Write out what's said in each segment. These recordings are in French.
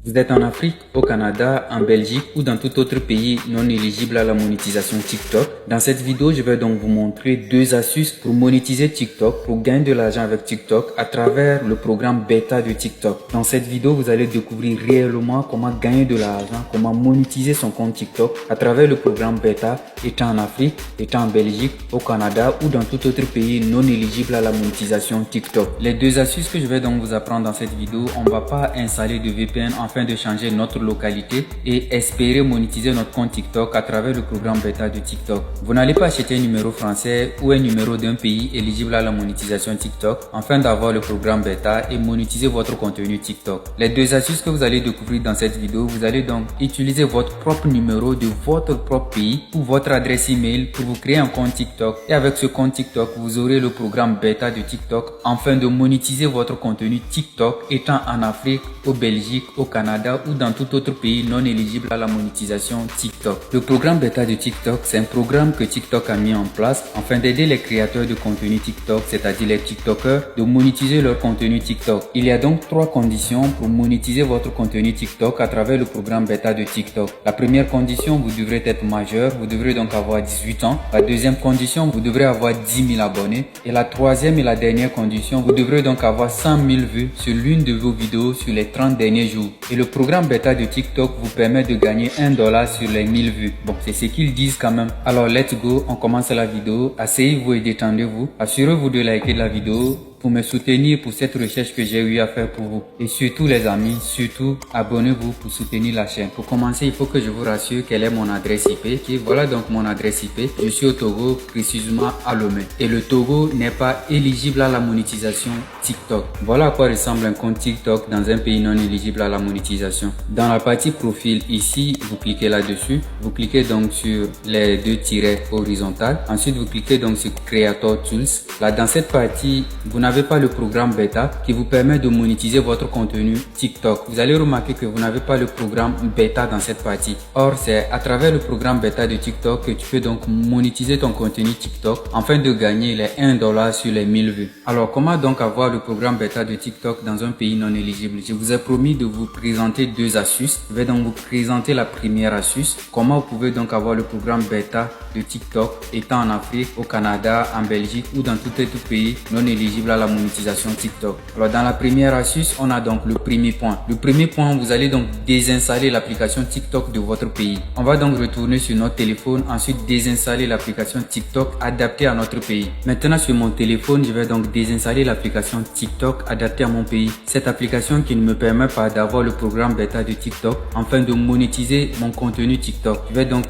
Vous êtes en Afrique, au Canada, en Belgique ou dans tout autre pays non éligible à la monétisation TikTok. Dans cette vidéo, je vais donc vous montrer deux astuces pour monétiser TikTok, pour gagner de l'argent avec TikTok à travers le programme bêta de TikTok. Dans cette vidéo, vous allez découvrir réellement comment gagner de l'argent, comment monétiser son compte TikTok à travers le programme bêta, étant en Afrique, étant en Belgique, au Canada ou dans tout autre pays non éligible à la monétisation TikTok. Les deux astuces que je vais donc vous apprendre dans cette vidéo, on ne va pas installer de VPN afin de changer notre localité et espérer monétiser notre compte TikTok à travers le programme bêta de TikTok. Vous n'allez pas acheter un numéro français ou un numéro d'un pays éligible à la monétisation TikTok afin d'avoir le programme bêta et monétiser votre contenu TikTok. Les deux astuces que vous allez découvrir dans cette vidéo, vous allez donc utiliser votre propre numéro de votre propre pays ou votre adresse email pour vous créer un compte TikTok, et avec ce compte TikTok, vous aurez le programme bêta de TikTok afin de monétiser votre contenu TikTok étant en Afrique, au Belgique, au Canada ou dans tout autre pays non éligible à la monétisation TikTok. Le programme bêta de TikTok, c'est un programme que TikTok a mis en place afin d'aider les créateurs de contenu TikTok, c'est-à-dire les TikTokers, de monétiser leur contenu TikTok. Il y a donc trois conditions pour monétiser votre contenu TikTok à travers le programme bêta de TikTok. La première condition, vous devrez être majeur, vous devrez donc avoir 18 ans. La deuxième condition, vous devrez avoir 10 000 abonnés. Et la troisième et la dernière condition, vous devrez donc avoir 100 000 vues sur l'une de vos vidéos sur les 30 derniers jours. Et le programme bêta de TikTok vous permet de gagner $1 sur les 1000 vues. Bon, c'est ce qu'ils disent quand même. Alors, let's go, on commence la vidéo. Asseyez-vous et détendez-vous. Assurez-vous de liker la vidéo pour me soutenir pour cette recherche que j'ai eu à faire pour vous. Et surtout les amis, surtout abonnez-vous pour soutenir la chaîne. Pour commencer, il faut que je vous rassure quelle est mon adresse IP. Okay, voilà donc mon adresse IP. Je suis au Togo, précisément à Lomé. Et le Togo n'est pas éligible à la monétisation TikTok. Voilà à quoi ressemble un compte TikTok dans un pays non éligible à la monétisation. Dans la partie profil ici, vous cliquez là-dessus. Vous cliquez donc sur les deux tirets horizontaux. Ensuite, vous cliquez donc sur Creator Tools. Là, dans cette partie, vous n'avez pas le programme bêta qui vous permet de monétiser votre contenu TikTok. Vous allez remarquer que vous n'avez pas le programme bêta dans cette partie. Or, c'est à travers le programme bêta de TikTok que tu peux donc monétiser ton contenu TikTok afin de gagner les $1 sur les 1000 vues. Alors, comment donc avoir le programme bêta de TikTok dans un pays non éligible? Je vous ai promis de vous présenter deux astuces. Je vais donc vous présenter la première astuce. Comment vous pouvez donc avoir le programme bêta de TikTok étant en Afrique, au Canada, en Belgique ou dans tout autre pays non éligible à la monétisation TikTok. Alors dans la première astuce, on a donc le premier point. Le premier point, vous allez donc désinstaller l'application TikTok de votre pays. On va donc retourner sur notre téléphone, ensuite désinstaller l'application TikTok adaptée à notre pays. Maintenant sur mon téléphone, je vais donc désinstaller l'application TikTok adaptée à mon pays. Cette application qui ne me permet pas d'avoir le programme bêta de TikTok afin de monétiser mon contenu TikTok. Je vais donc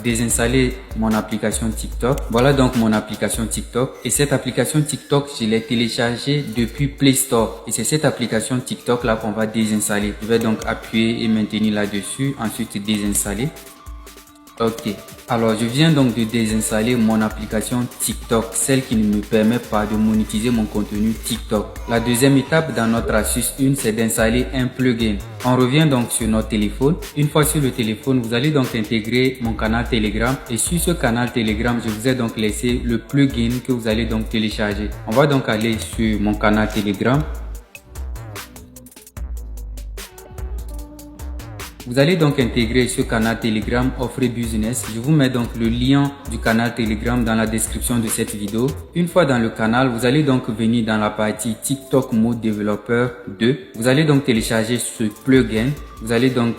désinstaller mon application TikTok. Voilà donc mon application TikTok, et cette application TikTok, je l'ai téléchargée depuis Play Store, et c'est cette application TikTok là qu'on va désinstaller. Je vais donc appuyer et maintenir là-dessus, ensuite désinstaller. Ok, alors je viens donc de désinstaller mon application TikTok, celle qui ne me permet pas de monétiser mon contenu TikTok. La deuxième étape dans notre astuce 1, c'est d'installer un plugin. On revient donc sur notre téléphone. Une fois sur le téléphone, vous allez donc intégrer mon canal Telegram, et sur ce canal Telegram, je vous ai donc laissé le plugin que vous allez donc télécharger. On va donc aller sur mon canal Telegram. Vous allez donc intégrer ce canal Telegram Offre Business. Je vous mets donc le lien du canal Telegram dans la description de cette vidéo. Une fois dans le canal, vous allez donc venir dans la partie TikTok Mode Developer 2. Vous allez donc télécharger ce plugin. Vous allez donc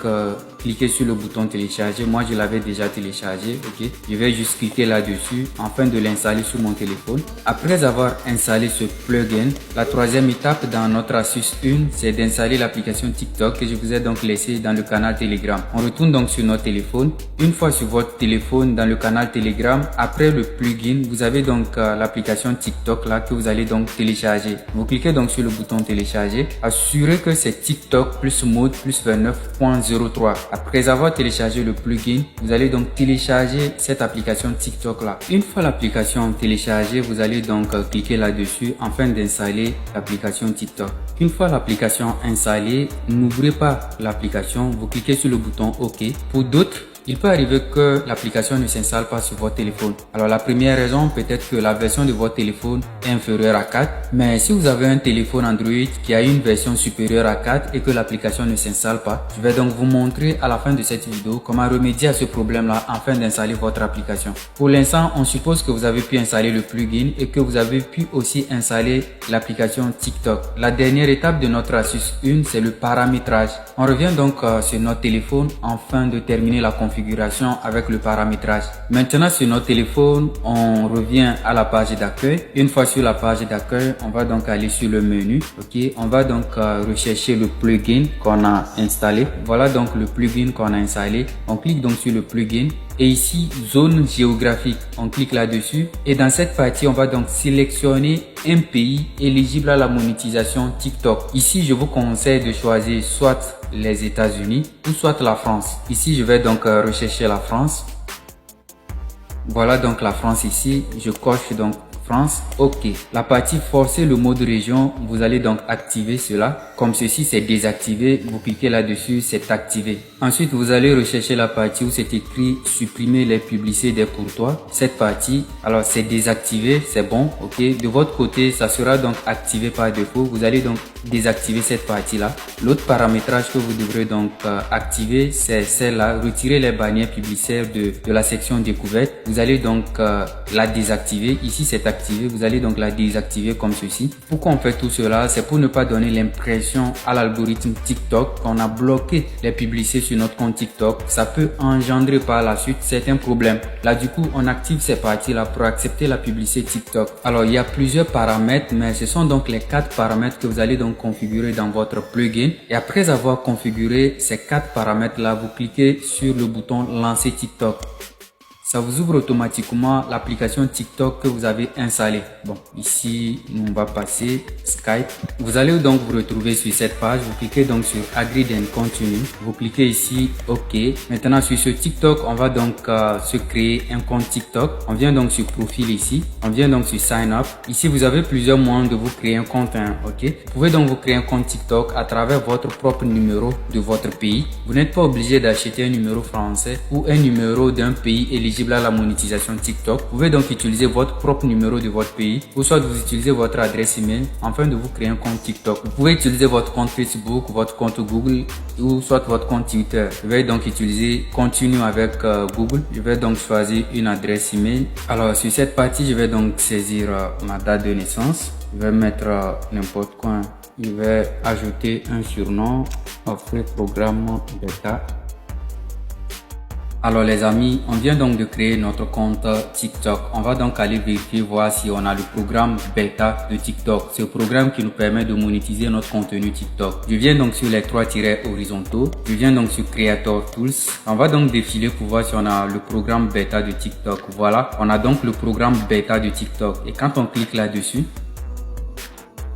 cliquer sur le bouton télécharger. Moi, je l'avais déjà téléchargé. Ok, je vais juste cliquer là-dessus afin de l'installer sur mon téléphone. Après avoir installé ce plugin, la troisième étape dans notre astuce 1, c'est d'installer l'application TikTok que je vous ai donc laissé dans le canal Telegram. On retourne donc sur notre téléphone. Une fois sur votre téléphone dans le canal Telegram, après le plugin, vous avez donc l'application TikTok là que vous allez donc télécharger. Vous cliquez donc sur le bouton télécharger. Assurez que c'est TikTok plus mode plus 29.03. Après avoir téléchargé le plugin, vous allez donc télécharger cette application TikTok là. Une fois l'application téléchargée, vous allez donc cliquer là-dessus afin d'installer l'application TikTok. Une fois l'application installée, n'ouvrez pas l'application, vous cliquez sur le bouton OK. Pour d'autres, Il peut arriver que l'application ne s'installe pas sur votre téléphone. Alors la première raison, peut-être que la version de votre téléphone est inférieure à 4. Mais si vous avez un téléphone Android qui a une version supérieure à 4 et que l'application ne s'installe pas, je vais donc vous montrer à la fin de cette vidéo comment remédier à ce problème-là afin d'installer votre application. Pour l'instant, on suppose que vous avez pu installer le plugin et que vous avez pu aussi installer l'application TikTok. La dernière étape de notre astuce 1, c'est le paramétrage. On revient donc sur notre téléphone afin de terminer la configuration avec le paramétrage. Maintenant sur notre téléphone, on revient à la page d'accueil. Une fois sur la page d'accueil, on va donc aller sur le menu. Ok, on va donc rechercher le plugin qu'on a installé. Voilà donc le plugin qu'on a installé. On clique donc sur le plugin. Et ici, zone géographique, on clique là-dessus. Et dans cette partie, on va donc sélectionner un pays éligible à la monétisation TikTok. Ici, je vous conseille de choisir soit les États-Unis ou soit la France. Ici, je vais donc rechercher la France. Voilà donc la France ici. Je coche donc France. OK. La partie forcer le mode région, vous allez donc activer cela. Comme ceci, c'est désactivé. Vous cliquez là-dessus, c'est activé. Ensuite, vous allez rechercher la partie où c'est écrit supprimer les publicités des courtois. Cette partie, alors c'est désactivé, c'est bon. OK. De votre côté, ça sera donc activé par défaut. Vous allez donc désactiver cette partie-là. L'autre paramétrage que vous devrez donc activer, c'est celle-là. Retirer les bannières publicitaires de la section découverte. Vous allez donc la désactiver. Ici, c'est activé. Vous allez donc la désactiver comme ceci. Pourquoi on fait tout cela? C'est pour ne pas donner l'impression à l'algorithme TikTok qu'on a bloqué les publicités sur notre compte TikTok. Ça peut engendrer par la suite certains problèmes. Là, du coup, on active ces parties-là pour accepter la publicité TikTok. Alors, il y a plusieurs paramètres, mais ce sont donc les 4 paramètres que vous allez donc configurer dans votre plugin. Et après avoir configuré ces 4 paramètres-là, vous cliquez sur le bouton lancer TikTok. Ça vous ouvre automatiquement l'application TikTok que vous avez installée. Bon, ici, on va passer Skype. Vous allez donc vous retrouver sur cette page. Vous cliquez donc sur Agree and Continue. Vous cliquez ici OK. Maintenant, sur ce TikTok, on va donc se créer un compte TikTok. On vient donc sur Profil ici. On vient donc sur Sign Up. Ici, vous avez plusieurs moyens de vous créer un compte. OK. Vous pouvez donc vous créer un compte TikTok à travers votre propre numéro de votre pays. Vous n'êtes pas obligé d'acheter un numéro français ou un numéro d'un pays éligible à la monétisation TikTok. Vous pouvez donc utiliser votre propre numéro de votre pays ou soit vous utilisez votre adresse email afin de vous créer un compte TikTok. Vous pouvez utiliser votre compte Facebook, votre compte Google ou soit votre compte Twitter. Je vais donc utiliser Continue avec Google. Je vais donc choisir une adresse email. Alors sur cette partie, je vais donc saisir ma date de naissance. Je vais mettre n'importe quoi. Je vais ajouter un surnom, offrir programme bêta. Alors les amis, on vient donc de créer notre compte TikTok. On va donc aller vérifier, voir si on a le programme bêta de TikTok. C'est le programme qui nous permet de monétiser notre contenu TikTok. Je viens donc sur les 3 tirets horizontaux. Je viens donc sur Creator Tools. On va donc défiler pour voir si on a le programme bêta de TikTok. Voilà, on a donc le programme bêta de TikTok. Et quand on clique là-dessus,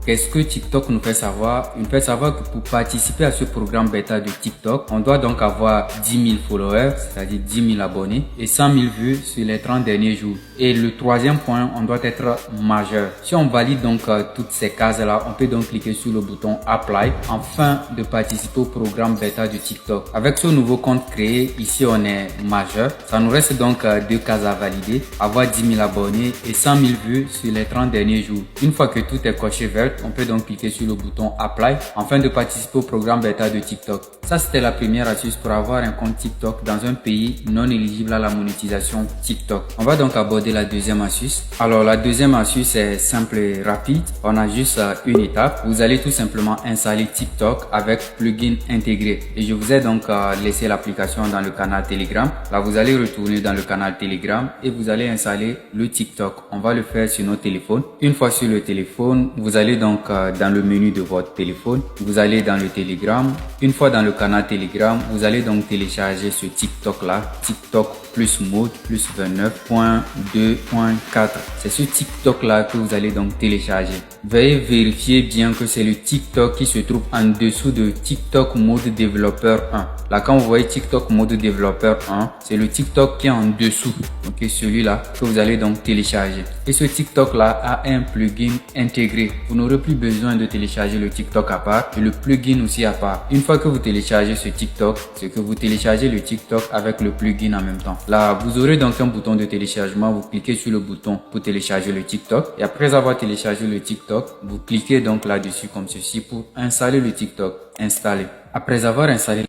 qu'est-ce que TikTok nous fait savoir? Il nous fait savoir que pour participer à ce programme bêta de TikTok, on doit donc avoir 10 000 followers, c'est-à-dire 10 000 abonnés et 100 000 vues sur les 30 derniers jours. Et le troisième point, on doit être majeur. Si on valide donc toutes ces cases-là, on peut donc cliquer sur le bouton Apply afin de participer au programme bêta de TikTok. Avec ce nouveau compte créé, ici on est majeur. Ça nous reste donc 2 cases à valider, avoir 10 000 abonnés et 100 000 vues sur les 30 derniers jours. Une fois que tout est coché vert, on peut donc cliquer sur le bouton Apply afin de participer au programme bêta de TikTok. Ça, c'était la première astuce pour avoir un compte TikTok dans un pays non éligible à la monétisation TikTok. On va donc aborder la deuxième astuce. Alors, la deuxième astuce est simple et rapide. On a juste une étape. Vous allez tout simplement installer TikTok avec plugin intégré. Et je vous ai donc laissé l'application dans le canal Telegram. Là, vous allez retourner dans le canal Telegram et vous allez installer le TikTok. On va le faire sur notre téléphone. Une fois sur le téléphone, vous allez donc dans le menu de votre téléphone, vous allez dans le Telegram. Une fois dans le canal Telegram, vous allez donc télécharger ce TikTok là, TikTok plus mode plus 29.2.4. C'est ce TikTok là que vous allez donc télécharger. Veuillez vérifier bien que c'est le TikTok qui se trouve en dessous de TikTok mode développeur 1. Là, quand vous voyez TikTok mode développeur 1, c'est le TikTok qui est en dessous. Ok, celui-là que vous allez donc télécharger. Et ce TikTok là a un plugin intégré. Vous n'aurez plus besoin de télécharger le TikTok à part et le plugin aussi à part. Une fois que vous téléchargez ce TikTok, c'est que vous téléchargez le TikTok avec le plugin en même temps. Là, vous aurez donc un bouton de téléchargement. Vous cliquez sur le bouton pour télécharger le TikTok. Et après avoir téléchargé le TikTok, vous cliquez donc là-dessus comme ceci pour installer le TikTok. Installer. Après avoir installé